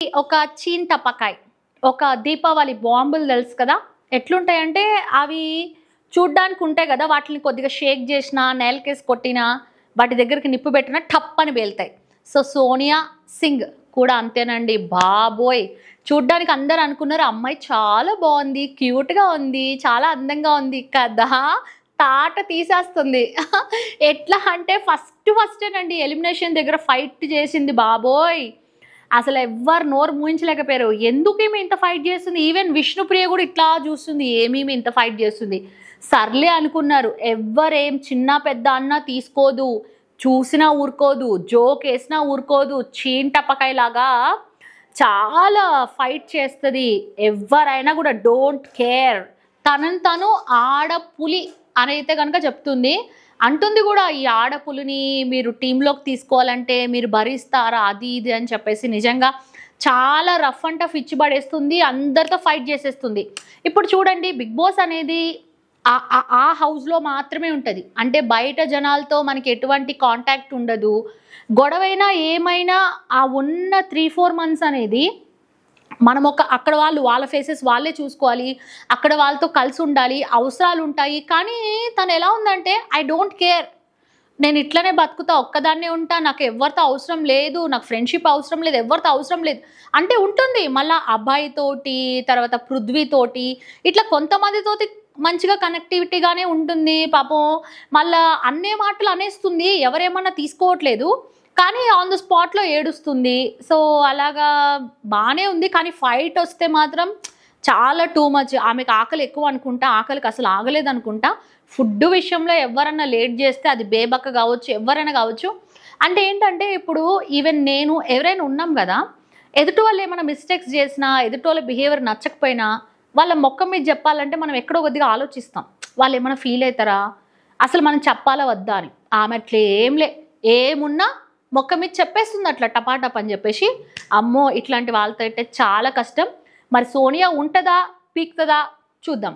ఒక చీన్ టపకాయ్, ఒక దీపావళి బాంబులు తెలుసు కదా, ఎట్లుంటాయంటే అవి చూడ్డానికి ఉంటాయి కదా, వాటిని కొద్దిగా షేక్ చేసినా నేలకేసి కొట్టినా వాటి దగ్గరికి నిప్పు పెట్టినా టప్ అని పేలుతాయి. సో సోనియా సింగ్ కూడా అంతేనండి. బాబోయ్, చూడ్డానికి అందరు అనుకున్నారు అమ్మాయి చాలా బాగుంది, క్యూట్గా ఉంది, చాలా అందంగా ఉంది కదా, తాట తీసేస్తుంది. ఎట్లా అంటే ఫస్టేనండి ఎలిమినేషన్ దగ్గర ఫైట్ చేసింది. బాబోయ్, అసలు ఎవ్వరు నోరు మూయించలేకపోయారు. ఎందుకు ఈమె ఇంత ఫైట్ చేస్తుంది, ఈవెన్ విష్ణుప్రియ కూడా ఇట్లా చూస్తుంది, ఏమి ఇంత ఫైట్ చేస్తుంది. సర్లే అనుకున్నారు. ఎవ్వరేం చిన్న పెద్ద అన్నా తీసుకోదు, చూసినా ఊరుకోదు, జోక్ వేసినా ఊరుకోదు, చీంటపకాయలాగా చాలా ఫైట్ చేస్తుంది. ఎవరైనా కూడా డోంట్ కేర్. తనను తను ఆడపులి అని అయితే కనుక చెప్తుంది. అంటుంది కూడా, ఈ ఆడపులిని మీరు టీంలోకి తీసుకోవాలంటే మీరు భరిస్తారా, అది ఇది అని చెప్పేసి. నిజంగా చాలా రఫ్ అండ్ టఫ్ ఇచ్చి పడేస్తుంది, అందరితో ఫైట్ చేసేస్తుంది. ఇప్పుడు చూడండి, బిగ్ బాస్ అనేది ఆ హౌస్లో మాత్రమే ఉంటుంది. అంటే బయట జనాలతో మనకి ఎటువంటి కాంటాక్ట్ ఉండదు. గొడవైనా ఏమైనా ఆ ఉన్న 3-4 months అనేది మనం అక్కడ వాళ్ళ ఫేసెస్ వాళ్ళే చూసుకోవాలి, అక్కడ వాళ్ళతో కలిసి ఉండాలి, అవసరాలు ఉంటాయి. కానీ తను ఎలా ఉందంటే, ఐ డోంట్ కేర్, నేను ఇట్లనే బతుకుతా, ఒక్కదాన్నే ఉంటా, నాకు ఎవరితో అవసరం లేదు, నాకు ఫ్రెండ్షిప్ అవసరం లేదు, ఎవరితో అవసరం లేదు అంటే ఉంటుంది. మళ్ళీ అబ్బాయితోటి, తర్వాత పృథ్వీతోటి, ఇట్లా కొంతమందితోటి మంచిగా కనెక్టివిటీగానే ఉంటుంది. పాపం మళ్ళా అన్నే మాటలు అనేస్తుంది, ఎవరేమన్నా తీసుకోవట్లేదు, కానీ ఆన్ ద స్పాట్లో ఏడుస్తుంది. సో అలాగా బాగానే ఉంది. కానీ ఫైట్ వస్తే మాత్రం చాలా టూ మచ్. ఆమెకు ఆకలి ఎక్కువ అనుకుంటా, ఆకలికి అసలు ఆగలేదు అనుకుంటా. ఫుడ్ విషయంలో ఎవరన్నా లేట్ చేస్తే, అది బేబక్క కావచ్చు, ఎవరైనా కావచ్చు. అంటే ఏంటంటే, ఇప్పుడు ఈవెన్ నేను ఎవరైనా ఉన్నాం కదా, ఎదుటి వాళ్ళు ఏమైనా మిస్టేక్స్ చేసినా, ఎదుటి వాళ్ళ బిహేవియర్ నచ్చకపోయినా, వాళ్ళ మొక్క మీద చెప్పాలంటే మనం ఎక్కడో కొద్దిగా ఆలోచిస్తాం, వాళ్ళు ఏమైనా ఫీల్ అవుతారా, అసలు మనం చెప్పాలా వద్దా అని. ఆమె అట్లా ఏమున్నా మొక్క మీద చెప్పేస్తుంది అట్లా టపాటప్ అని చెప్పేసి. అమ్మో, ఇట్లాంటి వాళ్ళతో అయితే చాలా కష్టం. మరి సోనియా ఉంటుందా, పీక్తుందా చూద్దాం.